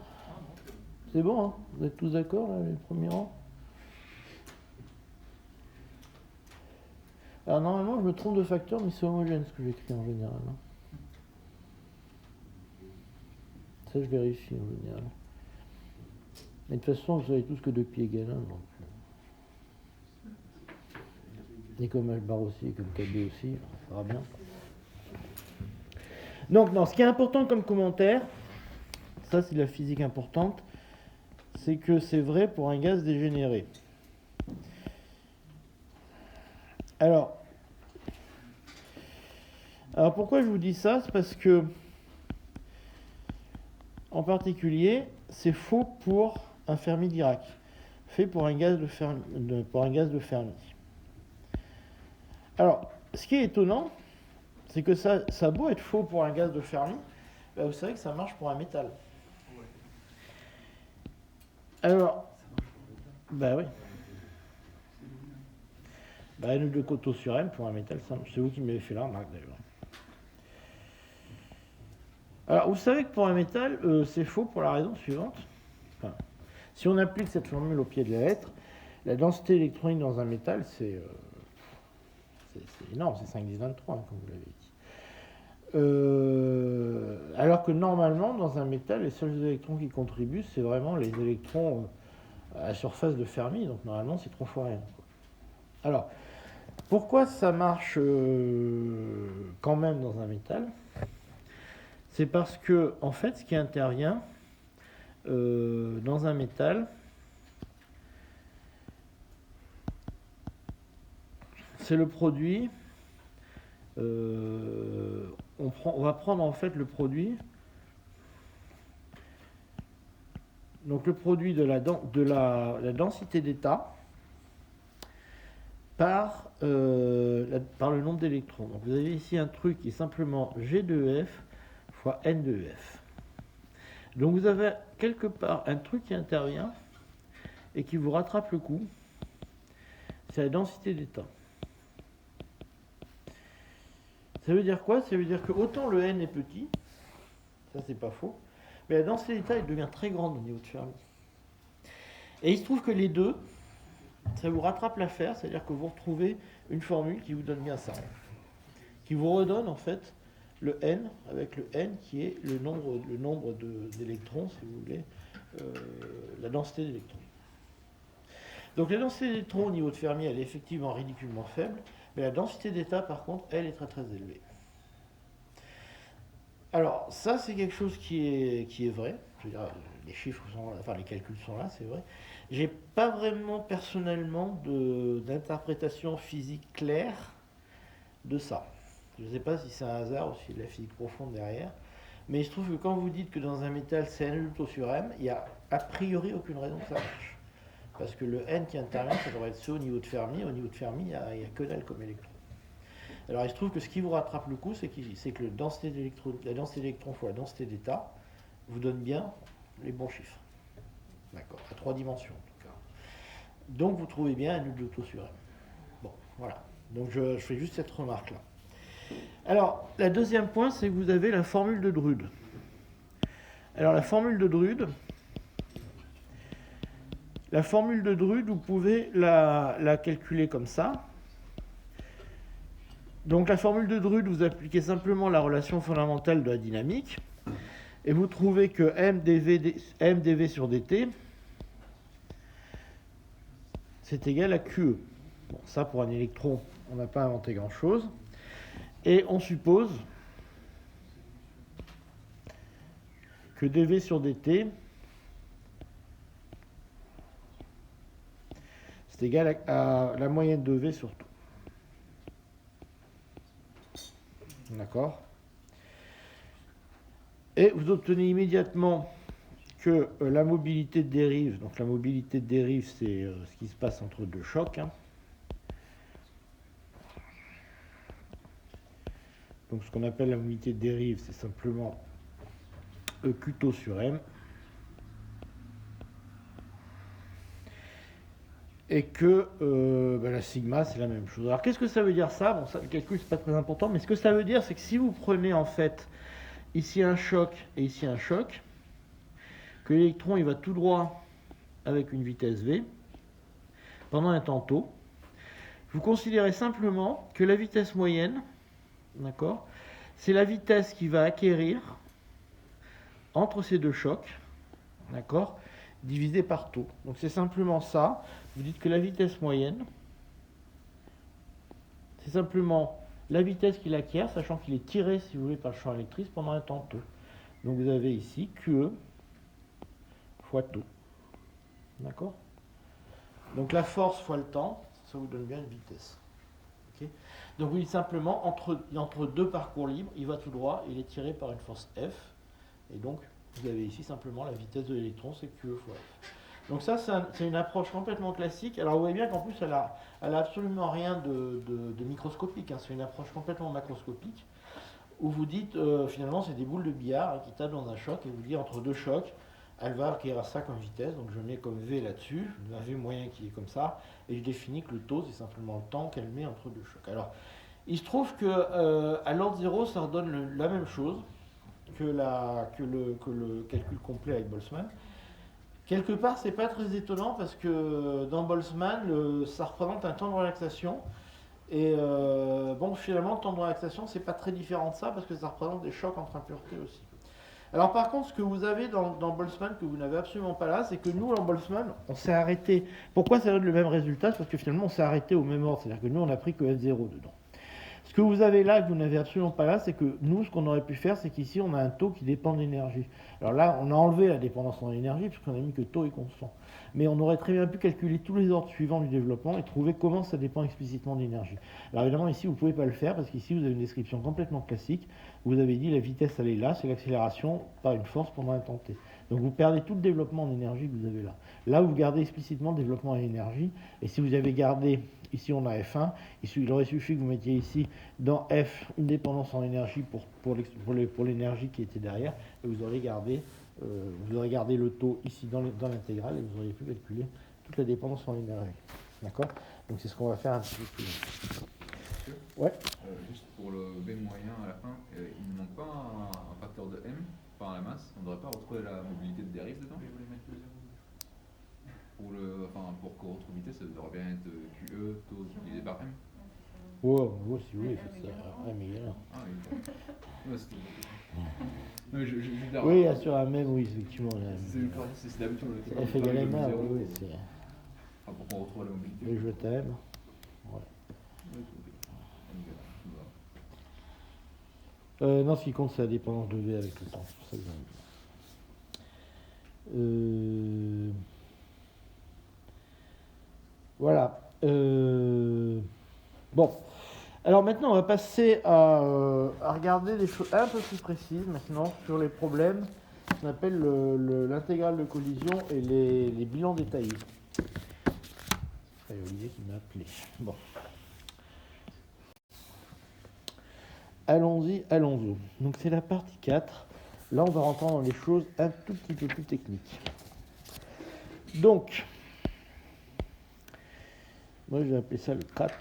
C'est bon, hein? Vous êtes tous d'accord, là, les premiers rangs? Alors, normalement, je me trompe de facteur, mais c'est homogène ce que j'écris en général. Hein. Ça, je vérifie en général. Mais de toute façon, vous savez tous que 2 pi égale 1, donc. Et comme H bar aussi, et comme KB aussi, ça sera bien. Donc, non, ce qui est important comme commentaire, ça c'est de la physique importante, c'est que c'est vrai pour un gaz dégénéré. Alors pourquoi je vous dis ça? C'est parce que, en particulier, c'est faux pour un Fermi-Dirac, fait pour un gaz de Fermi. Alors, ce qui est étonnant, c'est que ça a beau être faux pour un gaz de Fermi, bah vous savez que ça marche pour un métal. Alors, bah oui. Bah N de Coteau sur M pour un métal, c'est vous qui m'avez fait la remarque d'ailleurs. Alors, vous savez que pour un métal, c'est faux pour la raison suivante. Enfin, si on applique cette formule au pied de la lettre, la densité électronique dans un métal, c'est énorme, c'est 5,10,23, hein, comme vous l'avez dit. Alors que normalement, dans un métal, les seuls électrons qui contribuent, c'est vraiment les électrons à la surface de Fermi, donc normalement, c'est 3 fois rien. Alors, pourquoi ça marche quand même dans un métal? C'est parce que, en fait, ce qui intervient dans un métal, c'est le produit. On va prendre en fait le produit. Donc le produit de la densité d'état par le nombre d'électrons. Donc vous avez ici un truc qui est simplement G de F fois N de F. Donc vous avez quelque part un truc qui intervient et qui vous rattrape le coup. C'est la densité d'état. Ça veut dire quoi? Ça veut dire que autant le N est petit, ça c'est pas faux, mais la densité d'état elle devient très grande au niveau de Fermi. Et il se trouve que les deux, ça vous rattrape l'affaire, c'est-à-dire que vous retrouvez une formule qui vous donne bien ça, qui vous redonne en fait le N avec le N qui est le nombre d'électrons, si vous voulez, la densité d'électrons. Donc la densité d'électrons au niveau de Fermi, elle est effectivement ridiculement faible, mais la densité d'état, par contre, elle est très très élevée. Alors, ça, c'est quelque chose qui est vrai. Je veux dire, les chiffres sont là, enfin les calculs sont là, c'est vrai. J'ai pas vraiment personnellement d'interprétation physique claire de ça. Je ne sais pas si c'est un hasard ou si de la physique profonde derrière. Mais il se trouve que quand vous dites que dans un métal, c'est N de sur M, il n'y a a priori aucune raison que ça marche. Parce que le N qui intervient, ça devrait être ce au niveau de Fermi. Au niveau de Fermi, il n'y a que dalle comme électron. Alors il se trouve que ce qui vous rattrape le coup, c'est que la densité d'électrons fois la densité d'état vous donne bien les bons chiffres. D'accord, à 3 dimensions en tout cas. Donc vous trouvez bien un nul d'auto sur M. Bon, voilà. Donc je fais juste cette remarque-là. Alors, le deuxième point, c'est que vous avez la formule de Drude. Alors la formule de Drude, vous pouvez la calculer comme ça. Donc la formule de Drude, vous appliquez simplement la relation fondamentale de la dynamique, et vous trouvez que mdv sur dt, c'est égal à QE. Bon, ça pour un électron, on n'a pas inventé grand-chose. Et on suppose que dv sur dt, c'est égal à la moyenne de V sur tout. D'accord? Et vous obtenez immédiatement que la mobilité de dérive, donc la mobilité de dérive, c'est ce qui se passe entre deux chocs. Hein. Donc ce qu'on appelle la mobilité de dérive, c'est simplement EQ tau sur M. Et que la sigma, c'est la même chose. Alors, qu'est-ce que ça veut dire ça? Bon, ça, le calcul, c'est pas très important, mais ce que ça veut dire, c'est que si vous prenez, en fait, ici un choc et ici un choc, que l'électron, il va tout droit avec une vitesse v, pendant un temps tau, vous considérez simplement que la vitesse moyenne, d'accord, c'est la vitesse qui va acquérir entre ces deux chocs, d'accord, divisé par tau. Donc, c'est simplement ça. Vous dites que la vitesse moyenne, c'est simplement la vitesse qu'il acquiert, sachant qu'il est tiré, si vous voulez, par le champ électrique pendant un temps tau. Donc vous avez ici QE fois tau. D'accord? Donc la force fois le temps, ça vous donne bien une vitesse. Okay? Donc vous dites simplement, entre deux parcours libres, il va tout droit, il est tiré par une force F. Et donc, vous avez ici simplement la vitesse de l'électron, c'est QE fois F. Donc ça, c'est une approche complètement classique. Alors vous voyez bien qu'en plus, elle a absolument rien de microscopique. Hein. C'est une approche complètement macroscopique, où vous dites, finalement, c'est des boules de billard hein, qui tapent dans un choc, et vous dites, entre deux chocs, elle va acquérir ça comme vitesse. Donc je mets comme V là-dessus, un V moyen qui est comme ça, et je définis que le taux, c'est simplement le temps qu'elle met entre deux chocs. Alors, il se trouve que à l'ordre zéro, ça redonne la même chose que le calcul complet avec Boltzmann. Quelque part, c'est pas très étonnant parce que dans Boltzmann, ça représente un temps de relaxation. Et bon, finalement, le temps de relaxation, c'est pas très différent de ça parce que ça représente des chocs entre impuretés aussi. Alors par contre, ce que vous avez dans Boltzmann que vous n'avez absolument pas là, c'est que nous, en Boltzmann, on s'est arrêté. Pourquoi ça donne le même résultat? Parce que finalement, on s'est arrêté au même ordre. C'est-à-dire que nous, on a pris que F0 dedans. Ce que vous avez là, que vous n'avez absolument pas là, c'est que nous, ce qu'on aurait pu faire, c'est qu'ici, on a un taux qui dépend de l'énergie. Alors là, on a enlevé la dépendance en énergie, puisqu'on a mis que le taux est constant. Mais on aurait très bien pu calculer tous les ordres suivants du développement et trouver comment ça dépend explicitement de l'énergie. Alors évidemment, ici, vous ne pouvez pas le faire, parce qu'ici, vous avez une description complètement classique. Vous avez dit la vitesse, elle est là, c'est l'accélération par une force pendant un temps t. Donc vous perdez tout le développement en énergie que vous avez là. Là, vous gardez explicitement le développement en énergie. Et si vous avez gardé, ici on a F1, il aurait suffi que vous mettiez ici dans F une dépendance en énergie pour l'énergie qui était derrière, et vous aurez gardé le taux ici dans l'intégrale, et vous auriez pu calculer toute la dépendance en énergie. D'accord? Donc c'est ce qu'on va faire un petit peu plus loin. Ouais. Juste pour le B moyen à la fin, il ne manque pas un facteur de M par la masse. On ne devrait pas retrouver la mobilité de dérive dedans? Je voulais mettre le 0. Pour qu'on retrouve vitesse, ça devrait bien être QE, taux divisé par M. Oh, si vous voulez, faites ça. Ah, mais il est là. Ah oui, c'était... Oui, sur un même, oui, effectivement. C'est d'habitude, on F égale M, oui, c'est... pour qu'on retrouve la mobilité. Oui, je t'aime. Ouais. Non, ce qui compte, c'est la dépendance de V avec le temps. C'est pour ça que j'en ai. Voilà. Bon. Alors maintenant, on va passer à regarder des choses un peu plus précises maintenant sur les problèmes qu'on appelle l'intégrale de collision et les bilans détaillés. Il y a Olivier qui m'a appelé. Bon. Allons-y. Donc c'est la partie 4. Là, on va rentrer dans les choses un tout petit peu plus techniques. Donc, moi je vais appeler ça le 4.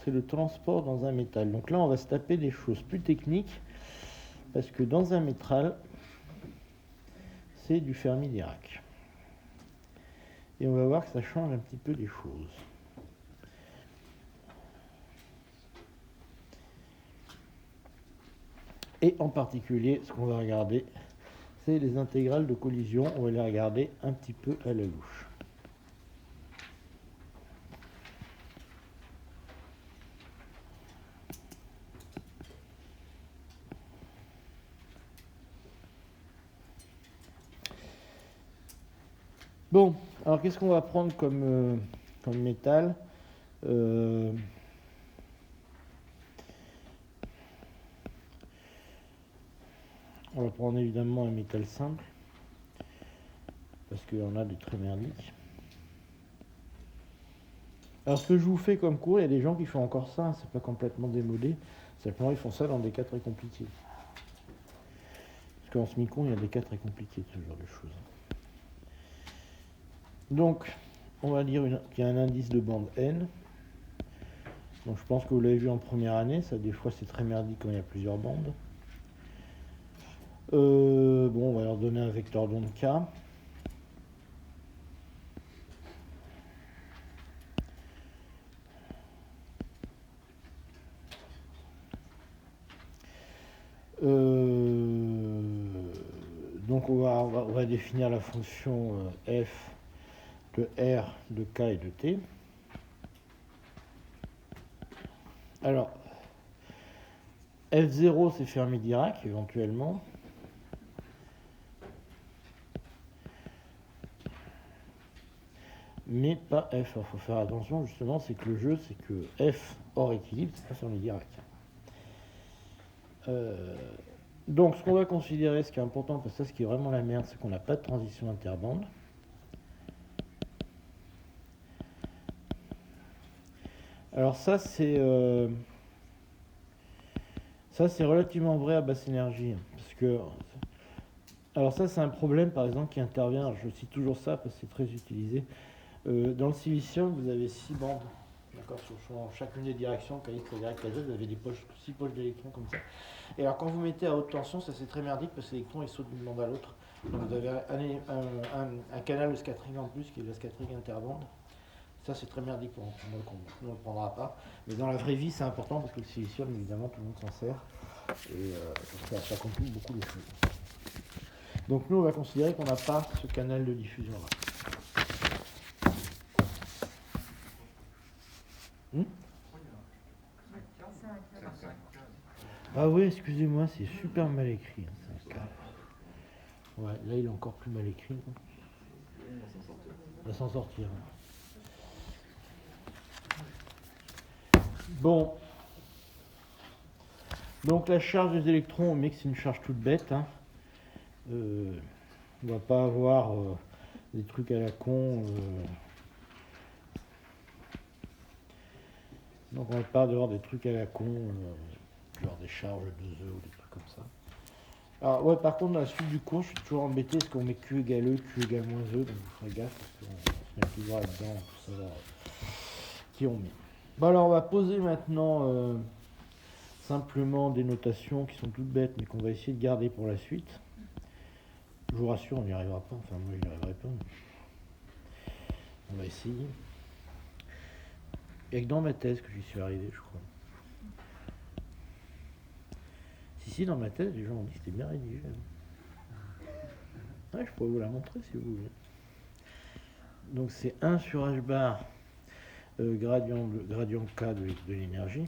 C'est le transport dans un métal. Donc là, on va se taper des choses plus techniques, parce que dans un métal, c'est du Fermi-Dirac. Et on va voir que ça change un petit peu des choses. Et en particulier, ce qu'on va regarder, c'est les intégrales de collision. On va les regarder un petit peu à la louche. Bon, alors qu'est-ce qu'on va prendre comme métal? On va prendre évidemment un métal simple, parce qu'il y en a des très merdiques. Alors ce que je vous fais comme cours, il y a des gens qui font encore ça, hein, c'est pas complètement démodé, simplement ils font ça dans des cas très compliqués. Parce qu'en semi-con, il y a des cas très compliqués de ce genre de choses. Donc, on va dire qu'il y a un indice de bande N. Donc, je pense que vous l'avez vu en première année. Ça, des fois, c'est très merdique quand il y a plusieurs bandes. Bon, on va leur donner un vecteur d'onde K. Donc, on va définir la fonction f de R, de K et de T. Alors, F0, c'est Fermi-Dirac, éventuellement. Mais pas F. Il faut faire attention, justement, c'est que le jeu, c'est que F hors équilibre, c'est pas Fermi-Dirac. Donc, ce qu'on va considérer, ce qui est important, parce que ça, ce qui est vraiment la merde, c'est qu'on n'a pas de transition interbande. Alors ça c'est relativement vrai à basse énergie, parce que alors ça c'est un problème par exemple qui intervient, je cite toujours ça parce que c'est très utilisé, dans le silicium vous avez 6 bandes, d'accord, sur chacune des directions, KX, KY, KZ, vous avez 6 poches d'électrons comme ça. Et alors quand vous mettez à haute tension, ça c'est très merdique parce que l'électron il saute d'une bande à l'autre, donc vous avez un canal de scattering en plus qui est le scattering interbande. Ça, c'est très merdique pour le combo. On ne le prendra pas. Mais dans la vraie vie, c'est important parce que le silicium, évidemment, tout le monde s'en sert. Et ça complique beaucoup les choses. Donc, nous, on va considérer qu'on n'a pas ce canal de diffusion-là. Ah oui, excusez-moi, c'est super mal écrit. Hein, c'est un cas. Ouais, là il est encore plus mal écrit. Quoi. On va s'en sortir. Hein. Bon. Donc la charge des électrons, on met que c'est une charge toute bête. Hein. On va pas avoir des trucs à la con. Donc on va pas avoir des trucs à la con, genre des charges de œufs ou des trucs comme ça. Alors ouais, par contre dans la suite du cours, je suis toujours embêté parce qu'on met Q égale E, Q égale moins E, donc vous ferez gaffe parce qu'on se met toujours là-dedans pour savoir qui on met. Bon alors on va poser maintenant simplement des notations qui sont toutes bêtes mais qu'on va essayer de garder pour la suite. Je vous rassure, on n'y arrivera pas, enfin moi je n'y arriverai pas. On va essayer. Il n'y a que dans ma thèse que j'y suis arrivé, je crois. Si, dans ma thèse, les gens ont dit que c'était bien rédigé. Ouais, je pourrais vous la montrer si vous voulez. Donc c'est 1 sur h bar gradient K de l'énergie.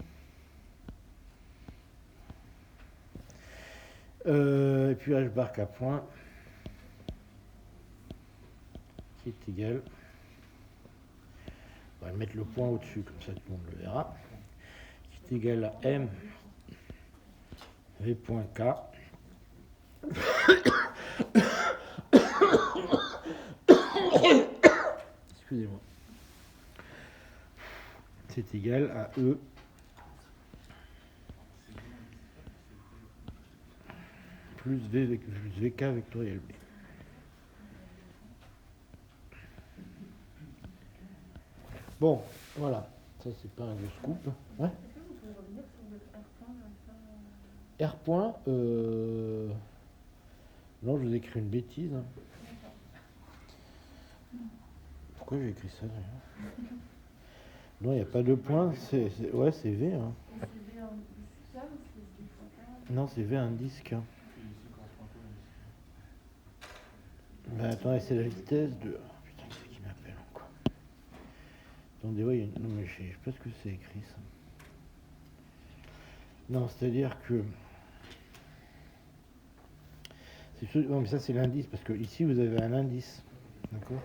Et puis h bar K point qui est égal. On va mettre le point au-dessus, comme ça tout le monde le verra. Qui est égal à M V.K. Excusez-moi. C'est égal à E plus VK vectoriel B. Bon, voilà. Ça, c'est pas un gros scoop. Ouais. Est-ce que vous pouvez revenir sur le R point comme ça R point, non, je vous ai écrit une bêtise. Hein. Pourquoi j'ai écrit ça d'ailleurs? Non, il n'y a pas de point. Ouais, c'est V. Hein. Et c'est V en disque ou c'est V fois K? Non, c'est V un disque. Ben, attendez, c'est la vitesse de. Putain, c'est qui m'appelle encore. Attendez, ouais, non, mais je sais pas ce que c'est écrit ça. Non, c'est-à-dire que. Non, mais ça c'est l'indice, parce que ici vous avez un indice. D'accord.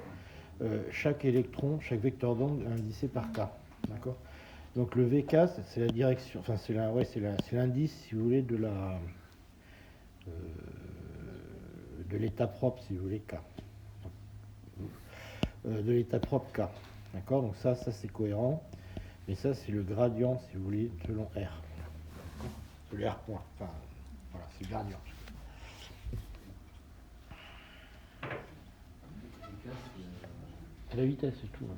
Chaque électron, chaque vecteur d'onde est indicé par K. D'accord. Donc le VK, c'est la direction. Enfin, c'est l'indice, si vous voulez, de la. De l'état propre, si vous voulez, K. De l'état propre K. D'accord. Donc ça c'est cohérent. Et ça, c'est le gradient, si vous voulez, selon R. C'est le R point. Enfin, voilà, c'est le gradient. La vitesse, c'est tout. Hein.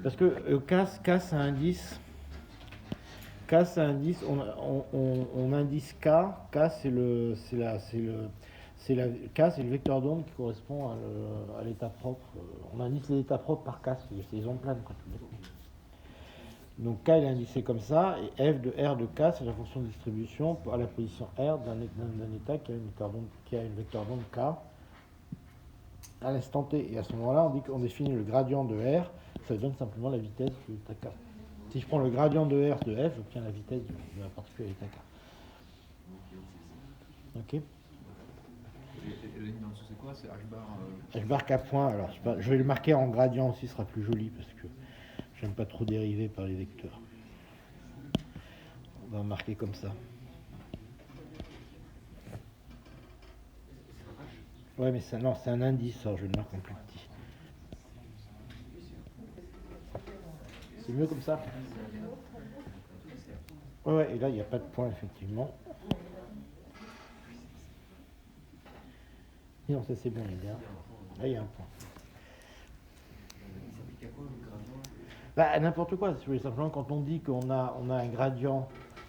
Parce que K c'est un indice. K c'est un indice. On indice K. K c'est le vecteur d'onde qui correspond à l'état propre. On indice l'état propre par K, c'est les ondes planes. Quoi, donc K est indicé comme ça, et F de R de K, c'est la fonction de distribution à la position R d'un état qui a une vecteur d'onde K à l'instant T. Et à ce moment-là, on dit qu'on définit le gradient de R, ça donne simplement la vitesse de l'état K. Si je prends le gradient de R de F, j'obtiens la vitesse de la particule à l'état K. Ok. Et la ligne en dessous, c'est quoi? C'est H bar H bar K point, alors je vais le marquer en gradient aussi, ce sera plus joli parce que j'aime pas trop dériver par les vecteurs. On va marquer comme ça. Ouais, mais non, c'est un indice, alors je vais le marquer en plus petit. C'est mieux comme ça? Ouais, et là, il n'y a pas de point, effectivement. Et non, ça c'est bon, il est bien. Là, il y a un point. Bah, n'importe quoi, si vous voulez, simplement quand on dit qu'on a un gradient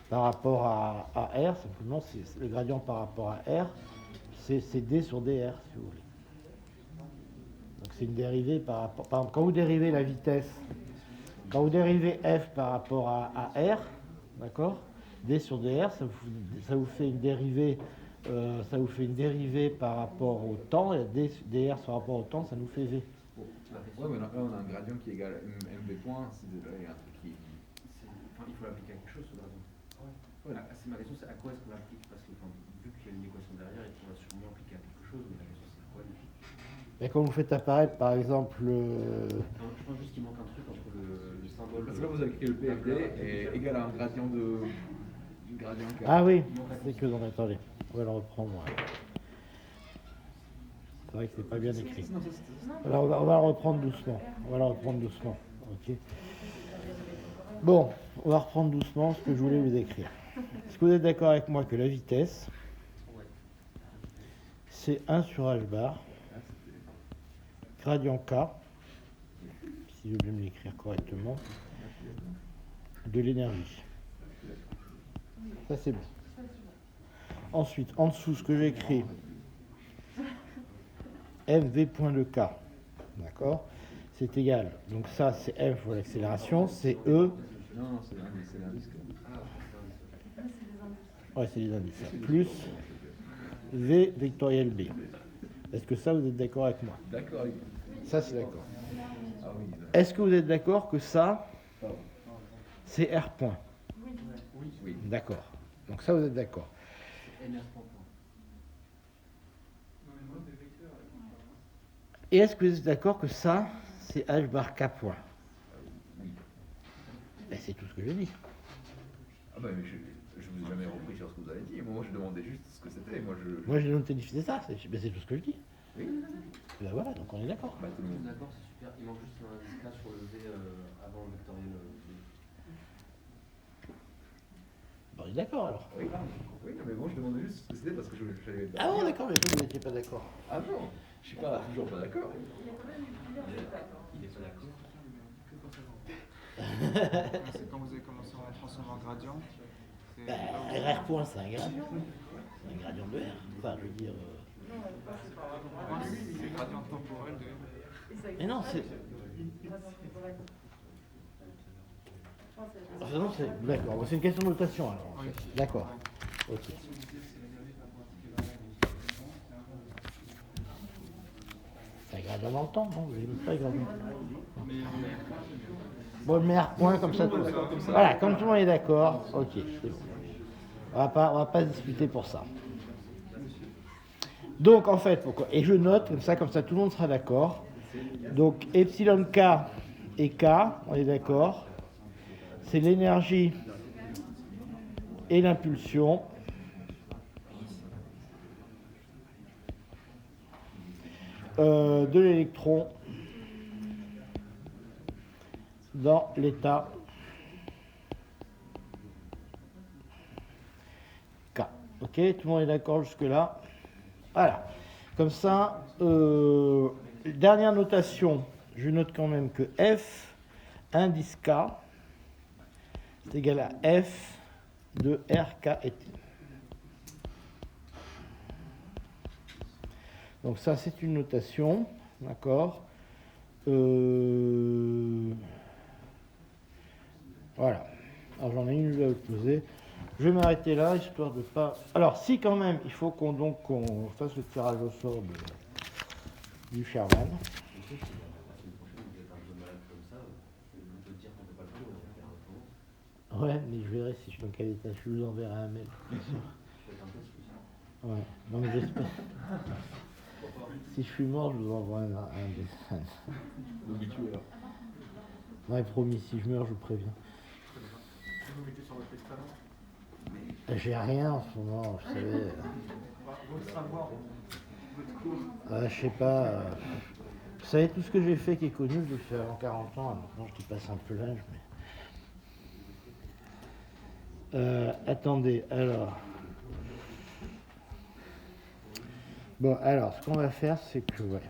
par rapport à R, simplement, c'est le gradient par rapport à R, c'est D sur DR, si vous voulez. Donc c'est une dérivée par rapport. Par exemple, quand vous dérivez la vitesse, quand vous dérivez F par rapport à R, d'accord, D sur DR, ça vous fait une dérivée. Ça vous fait une dérivée par rapport au temps, et dr par rapport au temps, ça nous fait V. Ouais, mais là, on a un gradient qui est égal à MV point, il y a un truc qui. Enfin, il faut l'appliquer à quelque chose, ce gradient. C'est ma question, c'est à quoi est-ce qu'on l'applique? Parce que vu qu'il y a une équation derrière, et qu'on va sûrement appliquer à quelque chose, mais la question c'est quoi? Et quand vous faites apparaître par exemple Non, je pense juste qu'il manque un truc entre le symbole. Parce que là, vous avez écrit le PFD est égal à un gradient de. Gradient K. Ah oui, c'est que donc attendez, on va le reprendre. Ouais. C'est vrai que c'est pas bien écrit. Non, ça, c'était- Alors on va le reprendre doucement. On va le reprendre doucement. Ok. Bon, on va reprendre doucement ce que je voulais vous écrire. Est-ce que vous êtes d'accord avec moi que la vitesse, c'est 1 sur h bar, gradient K, si je veux me l'écrire correctement, de l'énergie. Ça c'est bon. Ensuite, en dessous, ce que j'ai écrit, mv point de K, d'accord, c'est égal. Donc ça, c'est m fois l'accélération, c'est e. Non, c'est l'indice. Ouais, c'est les indices. Plus v vectoriel b. Est-ce que ça, vous êtes d'accord avec moi? D'accord. Ça, c'est d'accord. Ah oui. Est-ce que vous êtes d'accord que ça, c'est R point? Oui. D'accord. Donc ça, vous êtes d'accord. NR point. Et est-ce que vous êtes d'accord que ça, c'est H bar K point? Oui. Ben, c'est tout ce que je dis. Ah bah mais je vous ai jamais repris sur ce que vous avez dit. Moi je demandais juste ce que c'était. Moi j'ai noté c'est ça, c'est tout ce que je dis. Oui. Ben voilà, donc on est d'accord. Bah tout le monde. D'accord, c'est super. Il manque juste un indice K sur le V avant le vectoriel V. Ben, on est d'accord alors. Oui, non, mais bon, je demandais juste ce que c'était parce que je savais pas. Ah bon, d'accord, mais vous n'étiez pas d'accord. Ah non, je suis pas toujours pas d'accord. Il est pas d'accord. C'est quand vous avez commencé à transformer en gradient. Ben, RR point, c'est un gradient. C'est un gradient de R. Enfin, je veux dire. C'est le gradient temporel de R. Mais non, c'est. Ah, non, c'est. D'accord, c'est une question de notation alors. En fait. D'accord. Ok. C'est un gradient dans le temps, non? Vous n'avez pas le gradient. Bon, le meilleur point comme ça. Voilà, comme tout le monde est d'accord, ok, c'est bon. On va pas se discuter pour ça. Donc en fait, et je note comme ça tout le monde sera d'accord. Donc epsilon k et k, on est d'accord. C'est l'énergie et l'impulsion de l'électron dans l'état K. Ok, tout le monde est d'accord jusque-là? Voilà. Comme ça, dernière notation, je note quand même que F indice K c'est égal à F de RK et T. Donc ça, c'est une notation, d'accord? Voilà. Alors j'en ai une à vous poser. Je vais m'arrêter là, histoire de pas... Alors si quand même, il faut qu'on fasse le tirage au sort du Sherman. La semaine prochaine, vous êtes un peu malade comme ça, on peut dire qu'on ne peut pas le faire, on va faire autrement. Ouais, mais je verrai si je suis dans quel état. Je vous enverrai un mail. Faites un test aussi. Ouais, non mais j'espère. Si je suis mort, je vous envoie un dessin. L'habitué alors. Ouais, promis, si je meurs, je vous préviens. Vous mettez sur votre testament. J'ai rien en ce moment, vous savez. Votre savoir, votre cours. Je sais pas. Vous savez, tout ce que j'ai fait qui est connu, je l'ai fait avant 40 ans. Maintenant, je dépasse un peu l'âge, mais. Attendez, alors. Bon, alors, ce qu'on va faire, c'est que. Ouais.